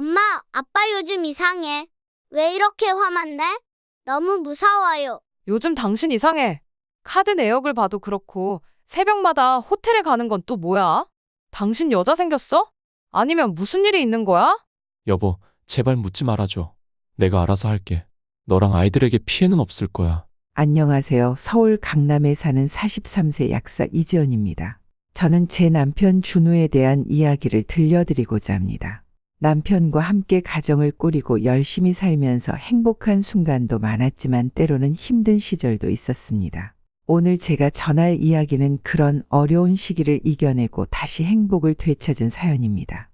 엄마, 아빠 요즘 이상해. 왜 이렇게 화만 내? 너무 무서워요. 요즘 당신 이상해. 카드 내역을 봐도 그렇고 새벽마다 호텔에 가는 건 또 뭐야? 당신 여자 생겼어? 아니면 무슨 일이 있는 거야? 여보, 제발 묻지 말아줘. 내가 알아서 할게. 너랑 아이들에게 피해는 없을 거야. 안녕하세요. 서울 강남에 사는 43세 약사 이지연입니다. 저는 제 남편 준우에 대한 이야기를 들려드리고자 합니다. 남편과 함께 가정을 꾸리고 열심히 살면서 행복한 순간도 많았지만 때로는 힘든 시절도 있었습니다. 오늘 제가 전할 이야기는 그런 어려운 시기를 이겨내고 다시 행복을 되찾은 사연입니다.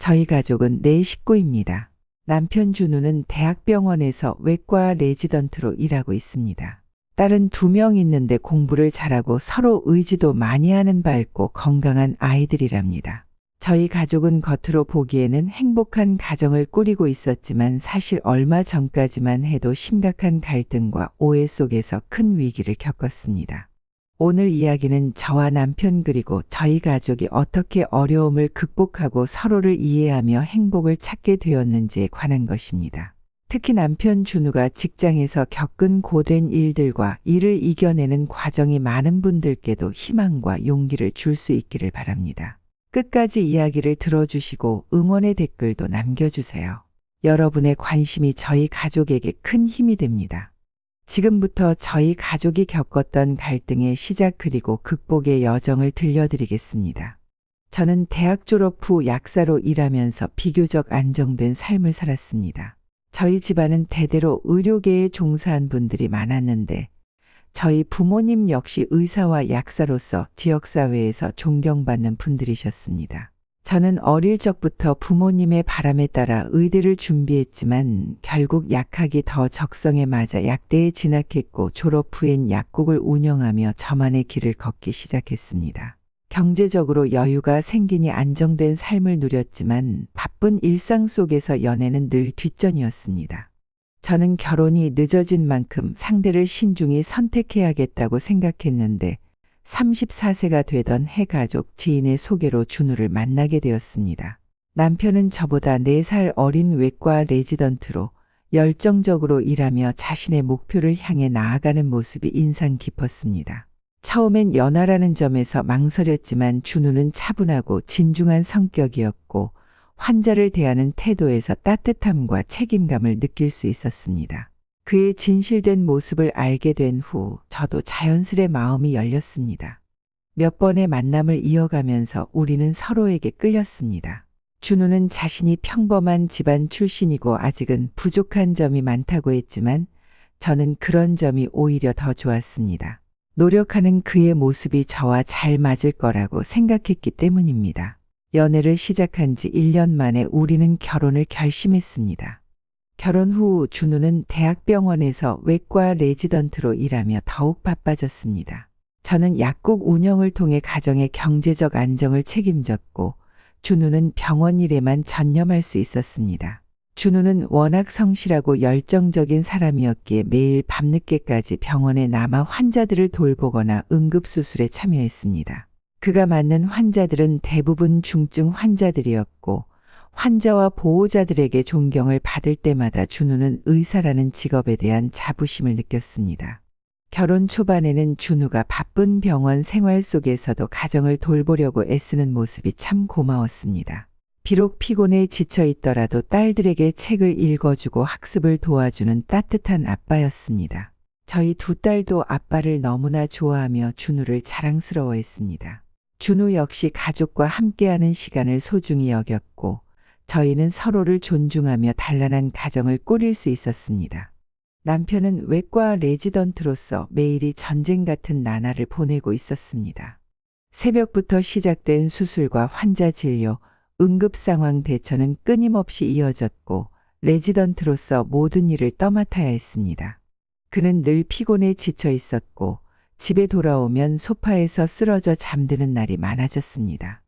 저희 가족은 4식구입니다. 남편 준우는 대학병원에서 외과 레지던트로 일하고 있습니다. 딸은 2명 있는데 공부를 잘하고 서로 의지도 많이 하는 밝고 건강한 아이들이랍니다. 저희 가족은 겉으로 보기에는 행복한 가정을 꾸리고 있었지만 사실 얼마 전까지만 해도 심각한 갈등과 오해 속에서 큰 위기를 겪었습니다. 오늘 이야기는 저와 남편 그리고 저희 가족이 어떻게 어려움을 극복하고 서로를 이해하며 행복을 찾게 되었는지에 관한 것입니다. 특히 남편 준우가 직장에서 겪은 고된 일들과 이를 이겨내는 과정이 많은 분들께도 희망과 용기를 줄 수 있기를 바랍니다. 끝까지 이야기를 들어주시고 응원의 댓글도 남겨주세요. 여러분의 관심이 저희 가족에게 큰 힘이 됩니다. 지금부터 저희 가족이 겪었던 갈등의 시작 그리고 극복의 여정을 들려드리겠습니다. 저는 대학 졸업 후 약사로 일하면서 비교적 안정된 삶을 살았습니다. 저희 집안은 대대로 의료계에 종사한 분들이 많았는데 저희 부모님 역시 의사와 약사로서 지역사회에서 존경받는 분들이셨습니다. 저는 어릴 적부터 부모님의 바람에 따라 의대를 준비했지만 결국 약학이 더 적성에 맞아 약대에 진학했고 졸업 후엔 약국을 운영하며 저만의 길을 걷기 시작했습니다. 경제적으로 여유가 생기니 안정된 삶을 누렸지만 바쁜 일상 속에서 연애는 늘 뒷전이었습니다. 저는 결혼이 늦어진 만큼 상대를 신중히 선택해야겠다고 생각했는데 34세가 되던 해 가족 지인의 소개로 준우를 만나게 되었습니다. 남편은 저보다 4살 어린 외과 레지던트로 열정적으로 일하며 자신의 목표를 향해 나아가는 모습이 인상 깊었습니다. 처음엔 연하라는 점에서 망설였지만 준우는 차분하고 진중한 성격이었고 환자를 대하는 태도에서 따뜻함과 책임감을 느낄 수 있었습니다. 그의 진실된 모습을 알게 된 후 저도 자연스레 마음이 열렸습니다. 몇 번의 만남을 이어가면서 우리는 서로에게 끌렸습니다. 준우는 자신이 평범한 집안 출신이고 아직은 부족한 점이 많다고 했지만 저는 그런 점이 오히려 더 좋았습니다. 노력하는 그의 모습이 저와 잘 맞을 거라고 생각했기 때문입니다. 연애를 시작한 지 1년 만에 우리는 결혼을 결심했습니다. 결혼 후 준우는 대학병원에서 외과 레지던트로 일하며 더욱 바빠졌습니다. 저는 약국 운영을 통해 가정의 경제적 안정을 책임졌고 준우는 병원 일에만 전념할 수 있었습니다. 준우는 워낙 성실하고 열정적인 사람이었기에 매일 밤늦게까지 병원에 남아 환자들을 돌보거나 응급수술에 참여했습니다. 그가 맞는 환자들은 대부분 중증 환자들이었고 환자와 보호자들에게 존경을 받을 때마다 준우는 의사라는 직업에 대한 자부심을 느꼈습니다. 결혼 초반에는 준우가 바쁜 병원 생활 속에서도 가정을 돌보려고 애쓰는 모습이 참 고마웠습니다. 비록 피곤해 지쳐 있더라도 딸들에게 책을 읽어주고 학습을 도와주는 따뜻한 아빠였습니다. 저희 2딸도 아빠를 너무나 좋아하며 준우를 자랑스러워했습니다. 준우 역시 가족과 함께하는 시간을 소중히 여겼고 저희는 서로를 존중하며 단란한 가정을 꾸릴 수 있었습니다. 남편은 외과 레지던트로서 매일이 전쟁 같은 나날을 보내고 있었습니다. 새벽부터 시작된 수술과 환자 진료, 응급 상황 대처는 끊임없이 이어졌고 레지던트로서 모든 일을 떠맡아야 했습니다. 그는 늘 피곤해 지쳐 있었고 집에 돌아오면 소파에서 쓰러져 잠드는 날이 많아졌습니다.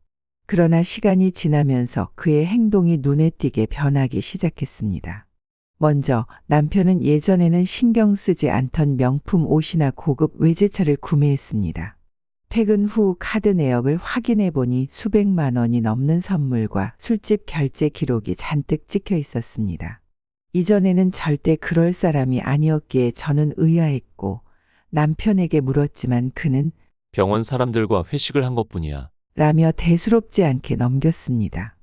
그러나 시간이 지나면서 그의 행동이 눈에 띄게 변하기 시작했습니다. 먼저 남편은 예전에는 신경 쓰지 않던 명품 옷이나 고급 외제차를 구매했습니다. 퇴근 후 카드 내역을 확인해 보니 수백만 원이 넘는 선물과 술집 결제 기록이 잔뜩 찍혀 있었습니다. 이전에는 절대 그럴 사람이 아니었기에 저는 의아했고 남편에게 물었지만 그는 병원 사람들과 회식을 한 것뿐이야. 라며 대수롭지 않게 넘겼습니다.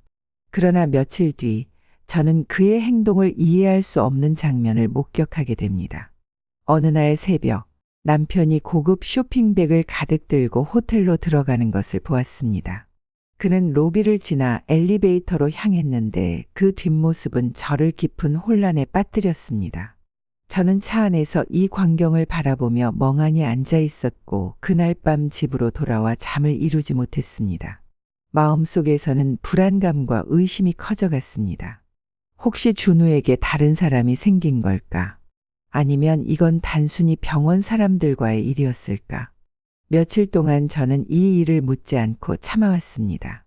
그러나 며칠 뒤 저는 그의 행동을 이해할 수 없는 장면을 목격하게 됩니다. 어느 날 새벽 남편이 고급 쇼핑백을 가득 들고 호텔로 들어가는 것을 보았습니다. 그는 로비를 지나 엘리베이터로 향했는데 그 뒷모습은 저를 깊은 혼란에 빠뜨렸습니다. 저는 차 안에서 이 광경을 바라보며 멍하니 앉아 있었고 그날 밤 집으로 돌아와 잠을 이루지 못했습니다. 마음속에서는 불안감과 의심이 커져갔습니다. 혹시 준우에게 다른 사람이 생긴 걸까? 아니면 이건 단순히 병원 사람들과의 일이었을까? 며칠 동안 저는 이 일을 묻지 않고 참아왔습니다.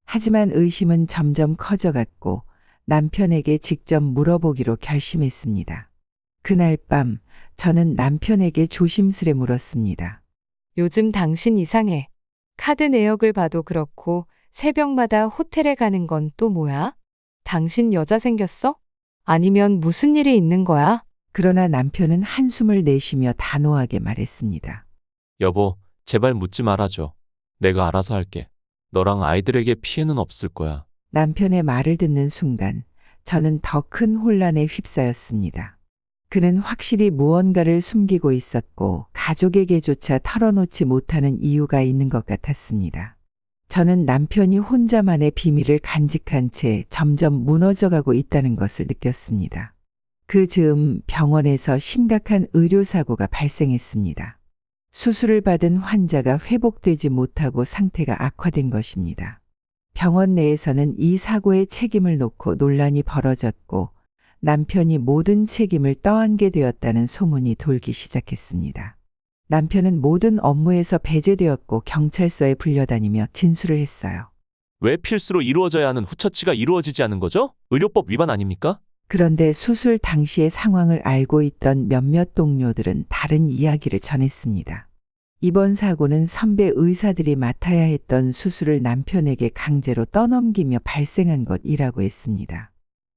하지만 의심은 점점 커져갔고 남편에게 직접 물어보기로 결심했습니다. 그날 밤 저는 남편에게 조심스레 물었습니다. 요즘 당신 이상해. 카드 내역을 봐도 그렇고 새벽마다 호텔에 가는 건 또 뭐야? 당신 여자 생겼어? 아니면 무슨 일이 있는 거야? 그러나 남편은 한숨을 내쉬며 단호하게 말했습니다. 여보, 제발 묻지 말아줘. 내가 알아서 할게. 너랑 아이들에게 피해는 없을 거야. 남편의 말을 듣는 순간 저는 더 큰 혼란에 휩싸였습니다. 그는 확실히 무언가를 숨기고 있었고 가족에게조차 털어놓지 못하는 이유가 있는 것 같았습니다. 저는 남편이 혼자만의 비밀을 간직한 채 점점 무너져가고 있다는 것을 느꼈습니다. 그 즈음 병원에서 심각한 의료사고가 발생했습니다. 수술을 받은 환자가 회복되지 못하고 상태가 악화된 것입니다. 병원 내에서는 이 사고의 책임을 놓고 논란이 벌어졌고 남편이 모든 책임을 떠안게 되었다는 소문이 돌기 시작했습니다. 남편은 모든 업무에서 배제되었고 경찰서에 불려다니며 진술을 했어요. 왜 필수로 이루어져야 하는 후처치가 이루어지지 않은 거죠? 의료법 위반 아닙니까? 그런데 수술 당시의 상황을 알고 있던 몇몇 동료들은 다른 이야기를 전했습니다. 이번 사고는 선배 의사들이 맡아야 했던 수술을 남편에게 강제로 떠넘기며 발생한 것이라고 했습니다.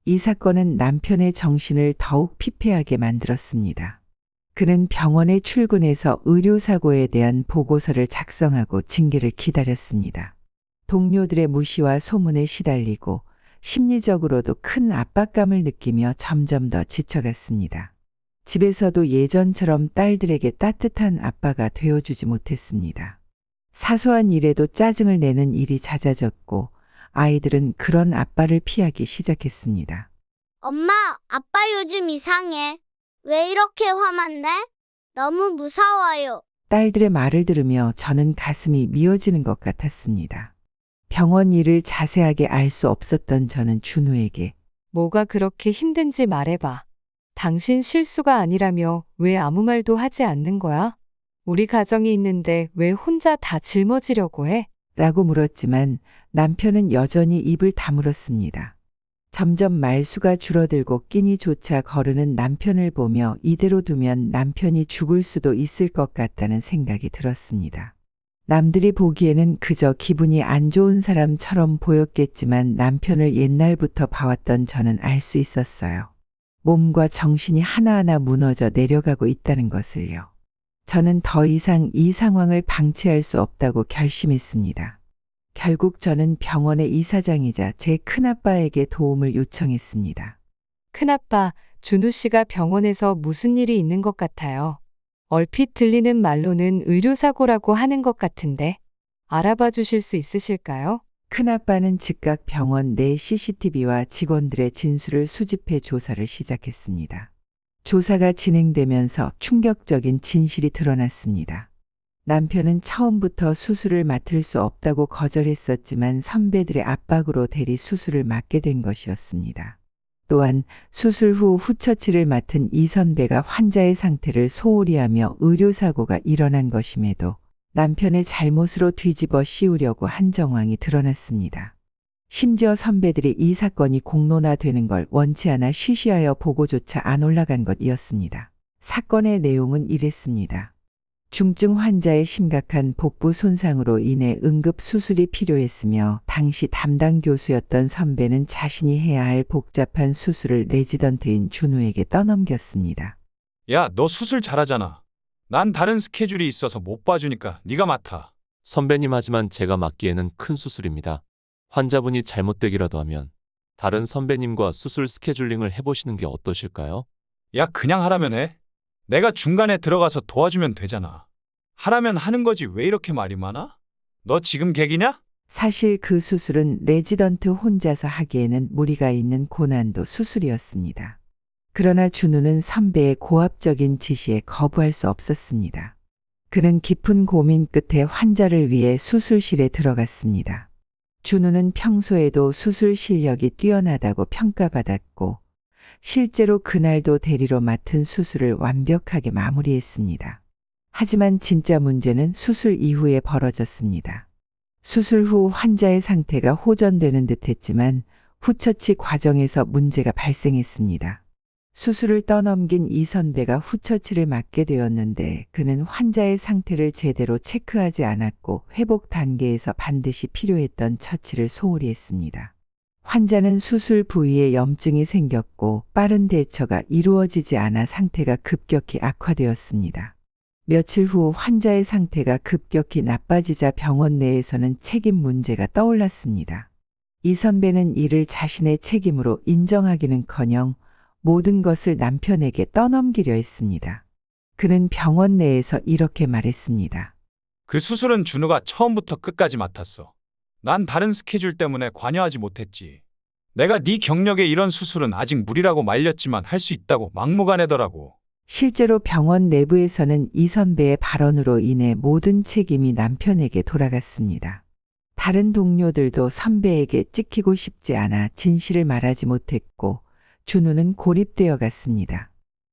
이 사건은 남편의 정신을 더욱 피폐하게 만들었습니다. 그는 병원에 출근해서 의료사고에 대한 보고서를 작성하고 징계를 기다렸습니다. 동료들의 무시와 소문에 시달리고 심리적으로도 큰 압박감을 느끼며 점점 더 지쳐갔습니다. 집에서도 예전처럼 딸들에게 따뜻한 아빠가 되어주지 못했습니다. 사소한 일에도 짜증을 내는 일이 잦아졌고 아이들은 그런 아빠를 피하기 시작했습니다. 엄마, 아빠 요즘 이상해. 왜 이렇게 화만 내? 너무 무서워요. 딸들의 말을 들으며 저는 가슴이 미어지는 것 같았습니다. 병원 일을 자세하게 알 수 없었던 저는 준우에게 뭐가 그렇게 힘든지 말해봐. 당신 실수가 아니라며 왜 아무 말도 하지 않는 거야? 우리 가정이 있는데 왜 혼자 다 짊어지려고 해? 라고 물었지만 남편은 여전히 입을 다물었습니다. 점점 말수가 줄어들고 끼니조차 거르는 남편을 보며 이대로 두면 남편이 죽을 수도 있을 것 같다는 생각이 들었습니다. 남들이 보기에는 그저 기분이 안 좋은 사람처럼 보였겠지만 남편을 옛날부터 봐왔던 저는 알 수 있었어요. 몸과 정신이 하나하나 무너져 내려가고 있다는 것을요. 저는 더 이상 이 상황을 방치할 수 없다고 결심했습니다. 결국 저는 병원의 이사장이자 제 큰아빠에게 도움을 요청했습니다. 큰아빠, 준우 씨가 병원에서 무슨 일이 있는 것 같아요. 얼핏 들리는 말로는 의료사고라고 하는 것 같은데 알아봐 주실 수 있으실까요? 큰아빠는 즉각 병원 내 CCTV와 직원들의 진술을 수집해 조사를 시작했습니다. 조사가 진행되면서 충격적인 진실이 드러났습니다. 남편은 처음부터 수술을 맡을 수 없다고 거절했었지만 선배들의 압박으로 대리 수술을 맡게 된 것이었습니다. 또한 수술 후 후처치를 맡은 이 선배가 환자의 상태를 소홀히 하며 의료사고가 일어난 것임에도 남편의 잘못으로 뒤집어 씌우려고 한 정황이 드러났습니다. 심지어 선배들이 이 사건이 공론화되는 걸 원치 않아 쉬쉬하여 보고조차 안 올라간 것이었습니다. 사건의 내용은 이랬습니다. 중증 환자의 심각한 복부 손상으로 인해 응급 수술이 필요했으며 당시 담당 교수였던 선배는 자신이 해야 할 복잡한 수술을 레지던트인 준우에게 떠넘겼습니다. 야, 너 수술 잘하잖아. 난 다른 스케줄이 있어서 못 봐주니까 네가 맡아. 선배님 하지만 제가 맡기에는 큰 수술입니다. 환자분이 잘못되기라도 하면 다른 선배님과 수술 스케줄링을 해보시는 게 어떠실까요? 야, 그냥 하라면 해. 내가 중간에 들어가서 도와주면 되잖아. 하라면 하는 거지 왜 이렇게 말이 많아? 너 지금 객이냐? 사실 그 수술은 레지던트 혼자서 하기에는 무리가 있는 고난도 수술이었습니다. 그러나 준우는 선배의 고압적인 지시에 거부할 수 없었습니다. 그는 깊은 고민 끝에 환자를 위해 수술실에 들어갔습니다. 준우는 평소에도 수술 실력이 뛰어나다고 평가받았고 실제로 그날도 대리로 맡은 수술을 완벽하게 마무리했습니다. 하지만 진짜 문제는 수술 이후에 벌어졌습니다. 수술 후 환자의 상태가 호전되는 듯했지만 후처치 과정에서 문제가 발생했습니다. 수술을 떠넘긴 이 선배가 후처치를 맡게 되었는데 그는 환자의 상태를 제대로 체크하지 않았고 회복 단계에서 반드시 필요했던 처치를 소홀히 했습니다. 환자는 수술 부위에 염증이 생겼고 빠른 대처가 이루어지지 않아 상태가 급격히 악화되었습니다. 며칠 후 환자의 상태가 급격히 나빠지자 병원 내에서는 책임 문제가 떠올랐습니다. 이 선배는 이를 자신의 책임으로 인정하기는커녕 모든 것을 남편에게 떠넘기려 했습니다. 그는 병원 내에서 이렇게 말했습니다. 그 수술은 준우가 처음부터 끝까지 맡았어. 난 다른 스케줄 때문에 관여하지 못했지. 내가 네 경력에 이런 수술은 아직 무리라고 말렸지만 할 수 있다고 막무가내더라고. 실제로 병원 내부에서는 이 선배의 발언으로 인해 모든 책임이 남편에게 돌아갔습니다. 다른 동료들도 선배에게 찍히고 싶지 않아 진실을 말하지 못했고 준우는 고립되어 갔습니다.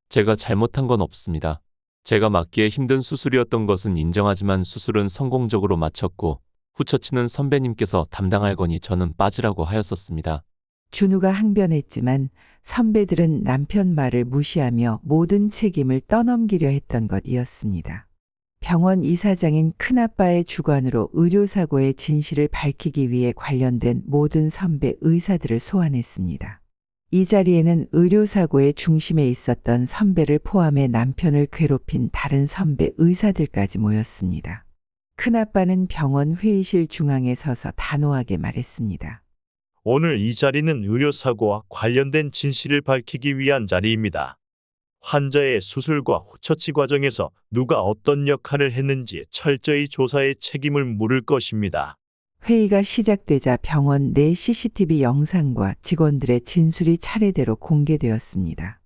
제가 잘못한 건 없습니다. 제가 맡기에 힘든 수술이었던 것은 인정하지만 수술은 성공적으로 마쳤고 후처치는 선배님께서 담당할 거니 저는 빠지라고 하였었습니다. 준우가 항변했지만 선배들은 남편 말을 무시하며 모든 책임을 떠넘기려 했던 것이었습니다. 병원 이사장인 큰아빠의 주관으로 의료사고의 진실을 밝히기 위해 관련된 모든 선배 의사들을 소환했습니다. 이 자리에는 의료사고의 중심에 있었던 선배를 포함해 남편을 괴롭힌 다른 선배 의사들까지 모였습니다. 큰아빠는 병원 회의실 중앙에 서서 단호하게 말했습니다. 오늘 이 자리는 의료사고와 관련된 진실을 밝히기 위한 자리입니다. 환자의 수술과 후처치 과정에서 누가 어떤 역할을 했는지 철저히 조사해 책임을 물을 것입니다. 회의가 시작되자 병원 내 CCTV 영상과 직원들의 진술이 차례대로 공개되었습니다.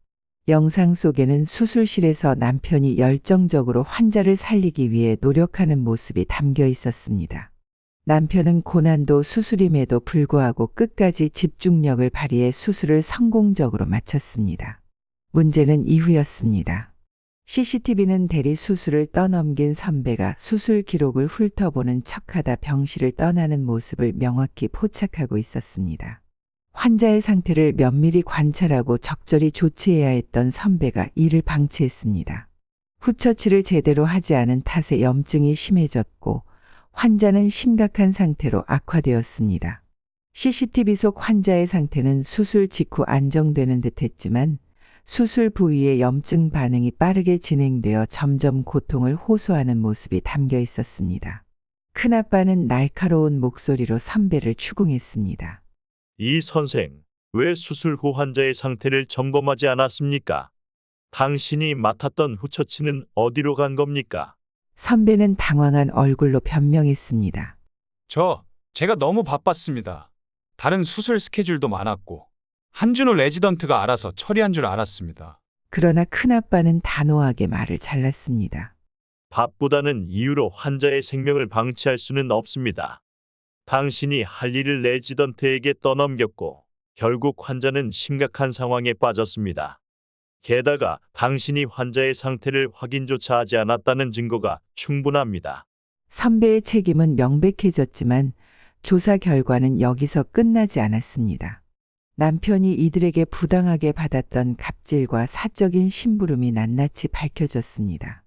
영상 속에는 수술실에서 남편이 열정적으로 환자를 살리기 위해 노력하는 모습이 담겨 있었습니다. 남편은 고난도 수술임에도 불구하고 끝까지 집중력을 발휘해 수술을 성공적으로 마쳤습니다. 문제는 이후였습니다. CCTV는 대리 수술을 떠넘긴 선배가 수술 기록을 훑어보는 척하다 병실을 떠나는 모습을 명확히 포착하고 있었습니다. 환자의 상태를 면밀히 관찰하고 적절히 조치해야 했던 선배가 이를 방치했습니다. 후처치를 제대로 하지 않은 탓에 염증이 심해졌고 환자는 심각한 상태로 악화되었습니다. CCTV 속 환자의 상태는 수술 직후 안정되는 듯했지만 수술 부위의 염증 반응이 빠르게 진행되어 점점 고통을 호소하는 모습이 담겨 있었습니다. 큰아빠는 날카로운 목소리로 선배를 추궁했습니다. 이 선생, 왜 수술 후 환자의 상태를 점검하지 않았습니까? 당신이 맡았던 후처치는 어디로 간 겁니까? 선배는 당황한 얼굴로 변명했습니다. 제가 너무 바빴습니다. 다른 수술 스케줄도 많았고 한준호 레지던트가 알아서 처리한 줄 알았습니다. 그러나 큰아빠는 단호하게 말을 잘랐습니다. 바쁘다는 이유로 환자의 생명을 방치할 수는 없습니다. 당신이 할 일을 레지던트에게 떠넘겼고 결국 환자는 심각한 상황에 빠졌습니다. 게다가 당신이 환자의 상태를 확인조차 하지 않았다는 증거가 충분합니다. 선배의 책임은 명백해졌지만 조사 결과는 여기서 끝나지 않았습니다. 남편이 이들에게 부당하게 받았던 갑질과 사적인 심부름이 낱낱이 밝혀졌습니다.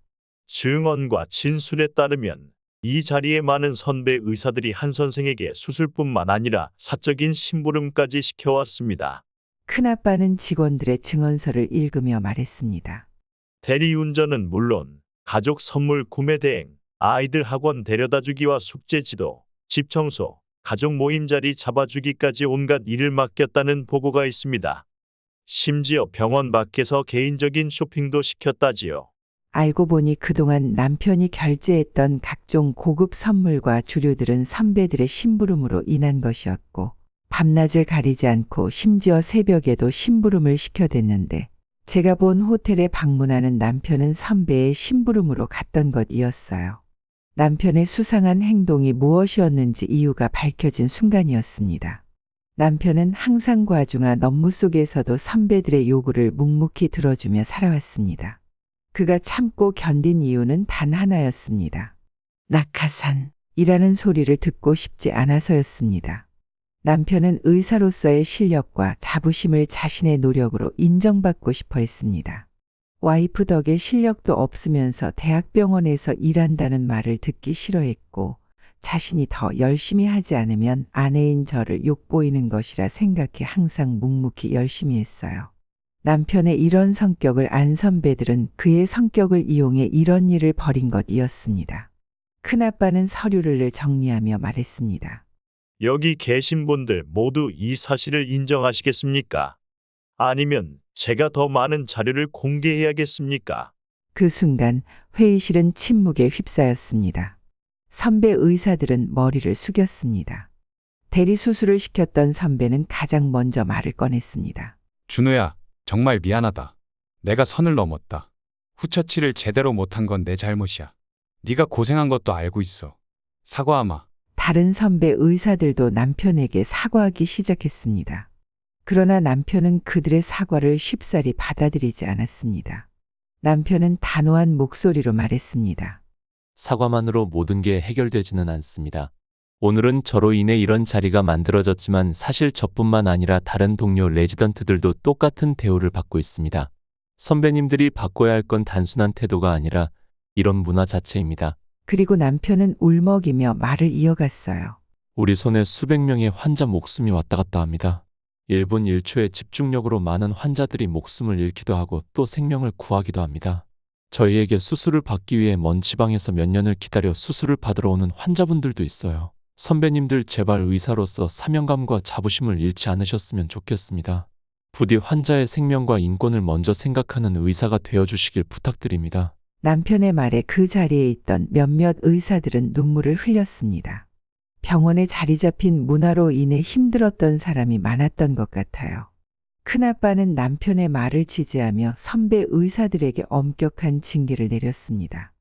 증언과 진술에 따르면 이 자리에 많은 선배 의사들이 한 선생에게 수술뿐만 아니라 사적인 심부름까지 시켜왔습니다. 큰아빠는 직원들의 증언서를 읽으며 말했습니다. 대리운전은 물론 가족 선물 구매 대행, 아이들 학원 데려다주기와 숙제 지도, 집 청소, 가족 모임 자리 잡아주기까지 온갖 일을 맡겼다는 보고가 있습니다. 심지어 병원 밖에서 개인적인 쇼핑도 시켰다지요. 알고 보니 그동안 남편이 결제했던 각종 고급 선물과 주류들은 선배들의 심부름으로 인한 것이었고, 밤낮을 가리지 않고 심지어 새벽에도 심부름을 시켜댔는데, 제가 본 호텔에 방문하는 남편은 선배의 심부름으로 갔던 것이었어요. 남편의 수상한 행동이 무엇이었는지 이유가 밝혀진 순간이었습니다. 남편은 항상 과중한 업무 속에서도 선배들의 요구를 묵묵히 들어주며 살아왔습니다. 그가 참고 견딘 이유는 단 하나였습니다. 낙하산이라는 소리를 듣고 싶지 않아서였습니다. 남편은 의사로서의 실력과 자부심을 자신의 노력으로 인정받고 싶어 했습니다. 와이프 덕에 실력도 없으면서 대학병원에서 일한다는 말을 듣기 싫어했고, 자신이 더 열심히 하지 않으면 아내인 저를 욕보이는 것이라 생각해 항상 묵묵히 열심히 했어요. 남편의 이런 성격을 안 선배들은 그의 성격을 이용해 이런 일을 벌인 것이었습니다. 큰아빠는 서류를 정리하며 말했습니다. 여기 계신 분들 모두 이 사실을 인정하시겠습니까? 아니면 제가 더 많은 자료를 공개해야겠습니까? 그 순간 회의실은 침묵에 휩싸였습니다. 선배 의사들은 머리를 숙였습니다. 대리 수술을 시켰던 선배는 가장 먼저 말을 꺼냈습니다. 준우야, 정말 미안하다. 내가 선을 넘었다. 후처치를 제대로 못한 건 내 잘못이야. 네가 고생한 것도 알고 있어. 사과하마. 다른 선배 의사들도 남편에게 사과하기 시작했습니다. 그러나 남편은 그들의 사과를 쉽사리 받아들이지 않았습니다. 남편은 단호한 목소리로 말했습니다. 사과만으로 모든 게 해결되지는 않습니다. 오늘은 저로 인해 이런 자리가 만들어졌지만 사실 저뿐만 아니라 다른 동료 레지던트들도 똑같은 대우를 받고 있습니다. 선배님들이 바꿔야 할 건 단순한 태도가 아니라 이런 문화 자체입니다. 그리고 남편은 울먹이며 말을 이어갔어요. 우리 손에 수백 명의 환자 목숨이 왔다 갔다 합니다. 1분 1초의 집중력으로 많은 환자들이 목숨을 잃기도 하고 또 생명을 구하기도 합니다. 저희에게 수술을 받기 위해 먼 지방에서 몇 년을 기다려 수술을 받으러 오는 환자분들도 있어요. 선배님들 제발 의사로서 사명감과 자부심을 잃지 않으셨으면 좋겠습니다. 부디 환자의 생명과 인권을 먼저 생각하는 의사가 되어주시길 부탁드립니다. 남편의 말에 그 자리에 있던 몇몇 의사들은 눈물을 흘렸습니다. 병원에 자리 잡힌 문화로 인해 힘들었던 사람이 많았던 것 같아요. 큰아빠는 남편의 말을 지지하며 선배 의사들에게 엄격한 징계를 내렸습니다.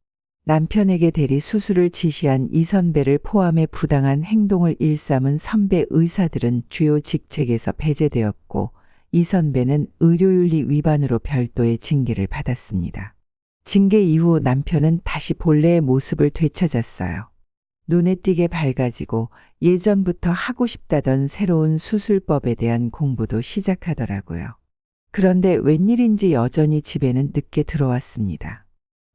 남편에게 대리 수술을 지시한 이 선배를 포함해 부당한 행동을 일삼은 선배 의사들은 주요 직책에서 배제되었고, 이 선배는 의료윤리 위반으로 별도의 징계를 받았습니다. 징계 이후 남편은 다시 본래의 모습을 되찾았어요. 눈에 띄게 밝아지고 예전부터 하고 싶다던 새로운 수술법에 대한 공부도 시작하더라고요. 그런데 웬일인지 여전히 집에는 늦게 들어왔습니다.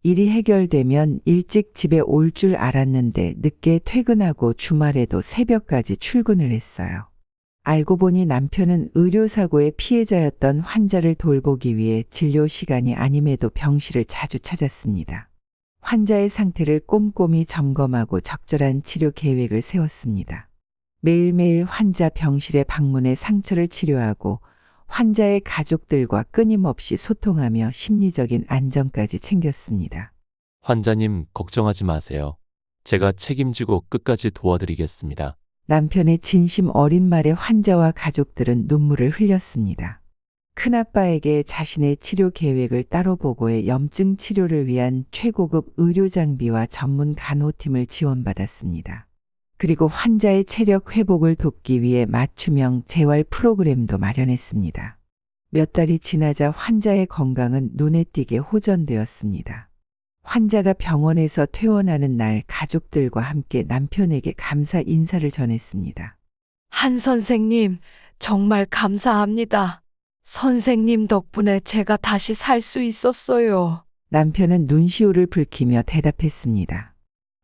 일이 해결되면 일찍 집에 올 줄 알았는데 늦게 퇴근하고 주말에도 새벽까지 출근을 했어요. 알고 보니 남편은 의료사고의 피해자였던 환자를 돌보기 위해 진료 시간이 아님에도 병실을 자주 찾았습니다. 환자의 상태를 꼼꼼히 점검하고 적절한 치료 계획을 세웠습니다. 매일매일 환자 병실에 방문해 상처를 치료하고 환자의 가족들과 끊임없이 소통하며 심리적인 안정까지 챙겼습니다. 환자님, 걱정하지 마세요. 제가 책임지고 끝까지 도와드리겠습니다. 남편의 진심 어린 말에 환자와 가족들은 눈물을 흘렸습니다. 큰아빠에게 자신의 치료 계획을 따로 보고해 염증 치료를 위한 최고급 의료 장비와 전문 간호팀을 지원받았습니다. 그리고 환자의 체력 회복을 돕기 위해 맞춤형 재활 프로그램도 마련했습니다. 몇 달이 지나자 환자의 건강은 눈에 띄게 호전되었습니다. 환자가 병원에서 퇴원하는 날 가족들과 함께 남편에게 감사 인사를 전했습니다. 한 선생님, 정말 감사합니다. 선생님 덕분에 제가 다시 살 수 있었어요. 남편은 눈시울을 붉히며 대답했습니다.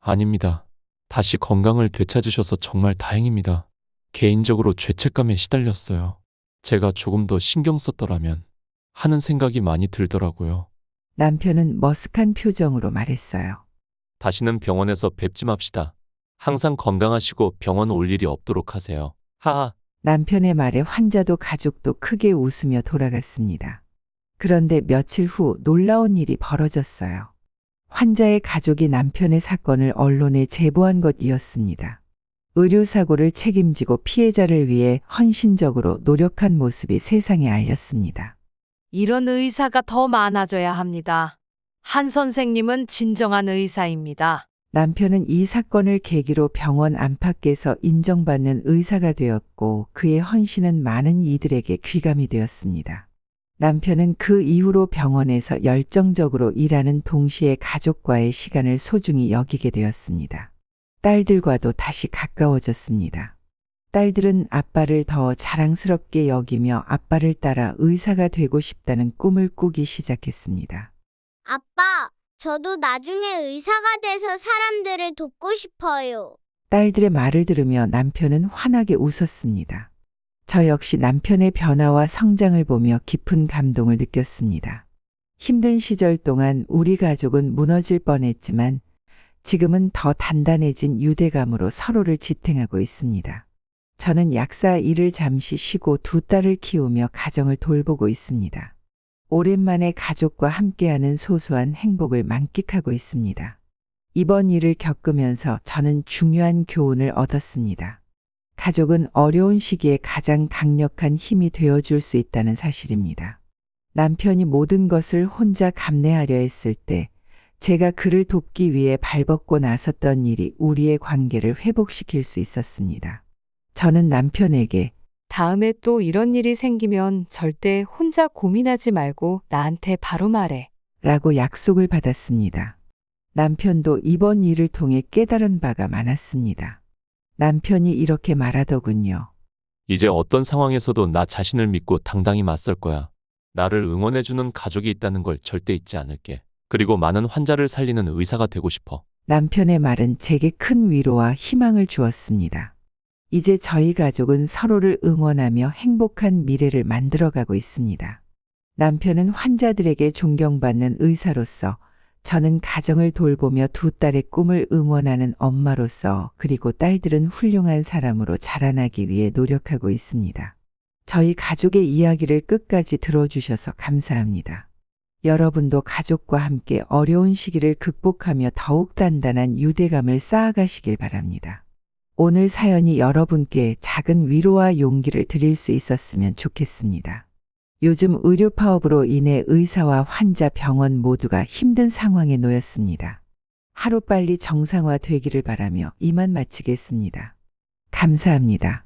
아닙니다. 다시 건강을 되찾으셔서 정말 다행입니다. 개인적으로 죄책감에 시달렸어요. 제가 조금 더 신경 썼더라면 하는 생각이 많이 들더라고요. 남편은 머쓱한 표정으로 말했어요. 다시는 병원에서 뵙지 맙시다. 항상 건강하시고 병원 올 일이 없도록 하세요. 하하. 남편의 말에 환자도 가족도 크게 웃으며 돌아갔습니다. 그런데 며칠 후 놀라운 일이 벌어졌어요. 환자의 가족이 남편의 사건을 언론에 제보한 것이었습니다. 의료사고를 책임지고 피해자를 위해 헌신적으로 노력한 모습이 세상에 알렸습니다. 이런 의사가 더 많아져야 합니다. 한 선생님은 진정한 의사입니다. 남편은 이 사건을 계기로 병원 안팎에서 인정받는 의사가 되었고 그의 헌신은 많은 이들에게 귀감이 되었습니다. 남편은 그 이후로 병원에서 열정적으로 일하는 동시에 가족과의 시간을 소중히 여기게 되었습니다. 딸들과도 다시 가까워졌습니다. 딸들은 아빠를 더 자랑스럽게 여기며 아빠를 따라 의사가 되고 싶다는 꿈을 꾸기 시작했습니다. 아빠, 저도 나중에 의사가 돼서 사람들을 돕고 싶어요. 딸들의 말을 들으며 남편은 환하게 웃었습니다. 저 역시 남편의 변화와 성장을 보며 깊은 감동을 느꼈습니다. 힘든 시절 동안 우리 가족은 무너질 뻔했지만 지금은 더 단단해진 유대감으로 서로를 지탱하고 있습니다. 저는 약사 일을 잠시 쉬고 두 딸을 키우며 가정을 돌보고 있습니다. 오랜만에 가족과 함께하는 소소한 행복을 만끽하고 있습니다. 이번 일을 겪으면서 저는 중요한 교훈을 얻었습니다. 가족은 어려운 시기에 가장 강력한 힘이 되어줄 수 있다는 사실입니다. 남편이 모든 것을 혼자 감내하려 했을 때 제가 그를 돕기 위해 발벗고 나섰던 일이 우리의 관계를 회복시킬 수 있었습니다. 저는 남편에게 다음에 또 이런 일이 생기면 절대 혼자 고민하지 말고 나한테 바로 말해. 라고 약속을 받았습니다. 남편도 이번 일을 통해 깨달은 바가 많았습니다. 남편이 이렇게 말하더군요. 이제 어떤 상황에서도 나 자신을 믿고 당당히 맞설 거야. 나를 응원해주는 가족이 있다는 걸 절대 잊지 않을게. 그리고 많은 환자를 살리는 의사가 되고 싶어. 남편의 말은 제게 큰 위로와 희망을 주었습니다. 이제 저희 가족은 서로를 응원하며 행복한 미래를 만들어가고 있습니다. 남편은 환자들에게 존경받는 의사로서, 저는 가정을 돌보며 두 딸의 꿈을 응원하는 엄마로서, 그리고 딸들은 훌륭한 사람으로 자라나기 위해 노력하고 있습니다. 저희 가족의 이야기를 끝까지 들어주셔서 감사합니다. 여러분도 가족과 함께 어려운 시기를 극복하며 더욱 단단한 유대감을 쌓아가시길 바랍니다. 오늘 사연이 여러분께 작은 위로와 용기를 드릴 수 있었으면 좋겠습니다. 요즘 의료 파업으로 인해 의사와 환자, 병원 모두가 힘든 상황에 놓였습니다. 하루빨리 정상화되기를 바라며 이만 마치겠습니다. 감사합니다.